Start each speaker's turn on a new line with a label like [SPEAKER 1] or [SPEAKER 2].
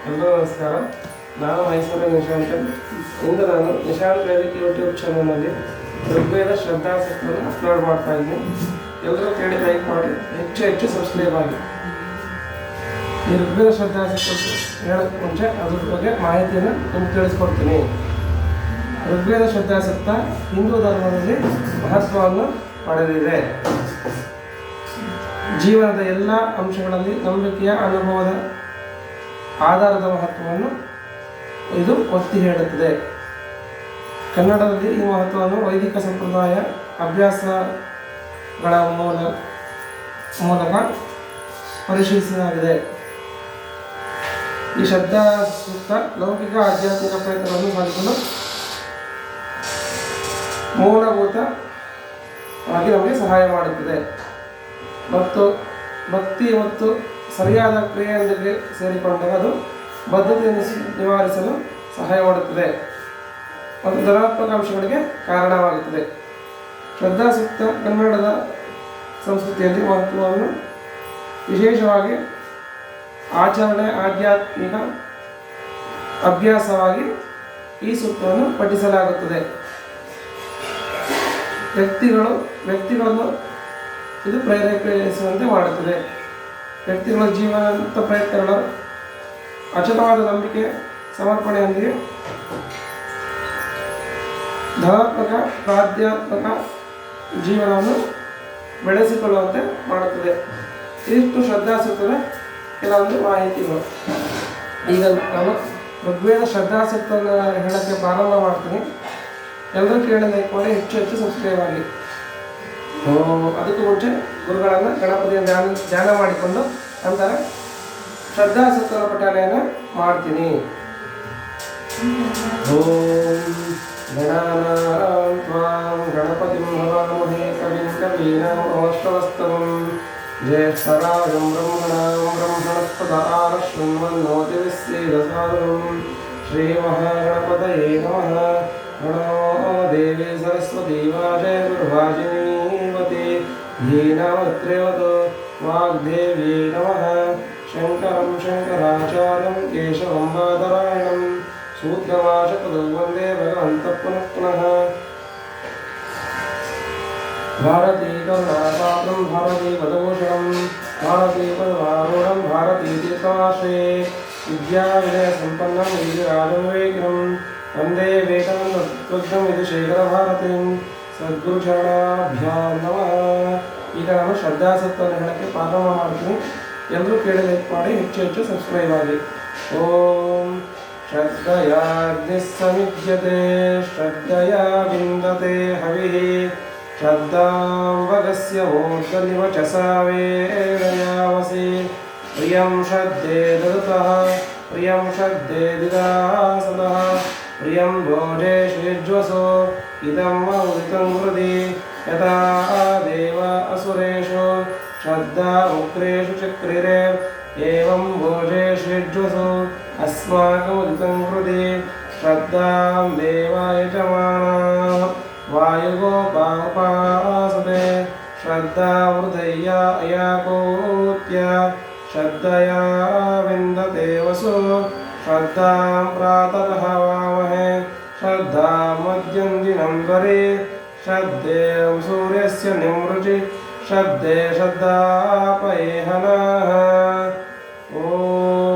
[SPEAKER 1] ಎಲ್ಲರೂ ನಮಸ್ಕಾರ. ನಾನು ಮೈಸೂರಿನ ನಿಶಾಂತ್. ಇಂದು ನಾನು ನಿಶಾಂತ್ ವೇದಿಕೆ ಯೂಟ್ಯೂಬ್ ಚಾನಲ್ನಲ್ಲಿ ಋಗ್ವೇದ ಶ್ರದ್ಧಾಸಕ್ತಿಯನ್ನು ಅಪ್ಲೋಡ್ ಮಾಡ್ತಾ ಇದ್ದೀನಿ. ಎಲ್ಲರೂ ಕೇಳಿ ಲೈಕ್ ಮಾಡಿ, ಹೆಚ್ಚು ಸಬ್ಸ್ಕ್ರೈಬ್ ಆಗಿ. ಈ ಋಗ್ವೇದ ಶ್ರದ್ಧಾಸಕ್ತಿ ಹೇಳೋಕ್ಕೆ ಮುಂಚೆ ಅದ್ರ ಬಗ್ಗೆ ಮಾಹಿತಿಯನ್ನು ನಿಮ್ಗೆ ತಿಳಿಸ್ಕೊಡ್ತೀನಿ. ಋಗ್ವೇದ ಶ್ರದ್ಧಾಸಕ್ತ ಹಿಂದೂ ಧರ್ಮದಲ್ಲಿ ಮಹತ್ವವನ್ನು ಪಡೆದಿದೆ. ಜೀವನದ ಎಲ್ಲ ಅಂಶಗಳಲ್ಲಿ ನಂಬಿಕೆಯ ಅನುಭವದ ಆಧಾರದ ಮಹತ್ವವನ್ನು ಇದು ಒತ್ತಿ ಹೇಳುತ್ತದೆ. ಕನ್ನಡದಲ್ಲಿ ಈ ಮಹತ್ವವನ್ನು ವೈದಿಕ ಸಂಪ್ರದಾಯ ಅಭ್ಯಾಸಗಳ ಮೂಲಕ ಪರಿಶೀಲಿಸಲಾಗಿದೆ. ಈ ಶ್ರದ್ಧಾ ಸೂಕ್ತ ಲೌಕಿಕ ಆಧ್ಯಾತ್ಮಿಕ ಪ್ರಯತ್ನಗಳನ್ನು ಸಾಧಿಸಲು ಮೂಲಭೂತವಾಗಿ ನಮಗೆ ಸಹಾಯ ಮಾಡುತ್ತದೆ ಮತ್ತು ಭಕ್ತಿ ಮತ್ತು ಸರಿಯಾದ ಕ್ರಿಯೆಯೊಂದಿಗೆ ಸೇರಿಕೊಂಡಾಗ ಅದು ಬದ್ಧತೆಯನ್ನು ನಿವಾರಿಸಲು ಸಹಾಯ ಮಾಡುತ್ತದೆ ಮತ್ತು ಧನಾತ್ಮಕ ಅಂಶಗಳಿಗೆ ಕಾರಣವಾಗುತ್ತದೆ. ಶ್ರದ್ಧಾಸೂಕ್ತ ಕನ್ನಡದ ಸಂಸ್ಕೃತಿಯಲ್ಲಿ ಮಹತ್ವವನ್ನು ವಿಶೇಷವಾಗಿ ಆಚರಣೆ ಆಧ್ಯಾತ್ಮಿಕ ಅಭ್ಯಾಸವಾಗಿ ಈ ಸೂಕ್ತವನ್ನು ಪಠಿಸಲಾಗುತ್ತದೆ. ವ್ಯಕ್ತಿಗಳನ್ನು ಇದು ಪ್ರೇರೇಪಿಸುವಂತೆ ಮಾಡುತ್ತದೆ. ವ್ಯಕ್ತಿಗಳ ಜೀವನದ ಪ್ರಯತ್ನಗಳ ಅಚಲವಾದ ನಂಬಿಕೆ ಸಮರ್ಪಣೆಯೊಂದಿಗೆ ಧನಾತ್ಮಕ ಪ್ರಾಧ್ಯಾತ್ಮಕ ಜೀವನವನ್ನು ಬೆಳೆಸಿಕೊಳ್ಳುವಂತೆ ಮಾಡುತ್ತದೆ. ಇಷ್ಟು ಶ್ರದ್ಧಾಸೂಕ್ತದ ಕೆಲವೊಂದು ಮಾಹಿತಿಗಳು. ಈಗ ನಾನು ಋಗ್ವೇದ ಶ್ರದ್ಧಾಸೂಕ್ತವನ್ನು ಹೇಳೋಕ್ಕೆ ಪ್ರಾರಂಭ ಮಾಡ್ತೀನಿ. ಎಲ್ಲರೂ ಕೇಳಿ ಲೈಕ್ ಮಾಡಿ, ಹೆಚ್ಚು ಸಬ್ಸ್ಕ್ರೈಬ್ ಆಗಿ. ಅದಕ್ಕೂ ಮುಂಚೆ ಗುರುಗಳನ್ನು ಗಣಪತಿಯ ಧ್ಯಾನ ಮಾಡಿಕೊಂಡು ನಂತರ ಶ್ರದ್ಧಾಸೂಕ್ತದ ಪಠಣೆಯನ್ನು ಮಾಡ್ತೀನಿ. ಓಂ ಗಣಾನಾಂ ತ್ವಾಂ ಗಣಪತಿಂ ಹವಾಮಹೇ ಕವಿಂ ಕವೀನಾಮುಪಮಶ್ರವಸ್ತಮಂ ಜ್ಯೇಷ್ಠರಾಜಂ ಬ್ರಹ್ಮಣಾಂ ಬ್ರಹ್ಮಣಸ್ಪದ ಆನಶೃಣ್ವನ್ನೋತಿ ವಿಶ್ವೇದಸಾದನಂ ಶ್ರೀಮಹಾಗಣಪತಯೇ ನಮಃ. ಗಣೋ ದೇವಿ ಸರಸ್ವತಿ ವಾಜಯ ಗುರುವಾಜಿನೀವತಿ ಧೀನಾಮತ್ರೇವತೋ ವಾಗ್ದೇವ್ಯೈ ನಮಃ. ಶಂಕರಂ ಶಂಕರಾಚಾರ್ಯಂ ಕೇಶವಂ ಬಾದರಾಯಣಂ ಸೂತ್ರಮಾಶಕದೋ ವಂದೇ ಭಗವಂತಃ ಪುನಃ ಪುನಃ. ಭಾರತೀ ಕರುಣಾಪಾತ್ರಂ ಭಾರತೀ ಪದಭೂಷಣಂ ಭಾರತೀ ಪದಮಾರೂಢಂ ಭಾರತೀ ತೀರ್ಥಮಾಶ್ರಯೇ ವಿದ್ಯಾವಿನಯ ಸಂಪನ್ನಂ ವಿದ್ಯಾವಿವೇಕಿನಂ ವಂದೇ ವೇದಾಂತಂ ವಿಧುಶೇಖರ ಭಾರತೀಂ ಸದ್ಗುರುಚರಣಾಭ್ಯಾಂ ನಮಃ. ಈಗ ನಾನು ಶ್ರದ್ಧಾಸೂಕ್ತವನ್ನು ಹೇಳಕ್ಕೆ ಪ್ರಾರಂಭ ಮಾಡ್ತೀನಿ. ಎಲ್ಲರೂ ಕೇಳಿ ಲೈಕ್ ಮಾಡಿ, ಹೆಚ್ಚು ಸಬ್ಸ್ಕ್ರೈಬ್ ಆಗಿ. ಓಂ ಶ್ರದ್ಧಯಾ ಅಗ್ನಿಸ್ಸಮಿಜ್ಯತೆ ಶ್ರದ್ಧಯಾ ವಿಂದತೆ ಹವಿಃ ಶ್ರದ್ಧಾಂಬಗಸ್ಯ ಮೂರ್ಧನಿವಚಸಾ ವೇದಯಾವಸಿ ಪ್ರಿಯಂ ಶ್ರದ್ಧೇ ದದತಃ ಪ್ರಿಯಂ ಶ್ರದ್ಧೇ ದಿದಾಸದಃ ಪ್ರಿಯಂ ಭೋಜೇ ಶ್ರೀಜ್ವಸೋ ಇದಂ ಉದಿತಂ ಹೃದಿ ಯಥಾ ದೇವ ಅಸುರೇಷು ಶ್ರದ್ಧಾ ಉಕ್ರೇಷು ಚಕ್ರಿರೆ ಏವಂ ಭೋಜೇ ಶ್ರೀಜ್ವಸೋ ಅಸ್ಮಾಕಂ ಉದಿತಂ ಹೃದಿ ಶ್ರದ್ಧಾಂ ದೇವ ಯಜಮಾನಃ ವಾಯುಗೋಪಾಸತೆ ಶ್ರದ್ಧಾ ಹೃದಯ ಅಯಾಕೂತ್ಯ ಶ್ರದ್ಧಯಾ ವಿಂದತೆ ವಸು ಶ್ರದ್ಧಾಂ ಪ್ರಾತರಃ ವಾಮಹೇ ಶ್ರದ್ಧಾಂ ಮಧ್ಯಂ ದಿನಂ ದ್ವರೆ ಶ್ರದ್ಧೇಂ ಸೂರ್ಯಸ್ಯ ನಿಮೃಚಿ ಶ್ರದ್ಧೇ ಶ್ರದ್ಧಾಪಯೇಹನಃ. ಓಂ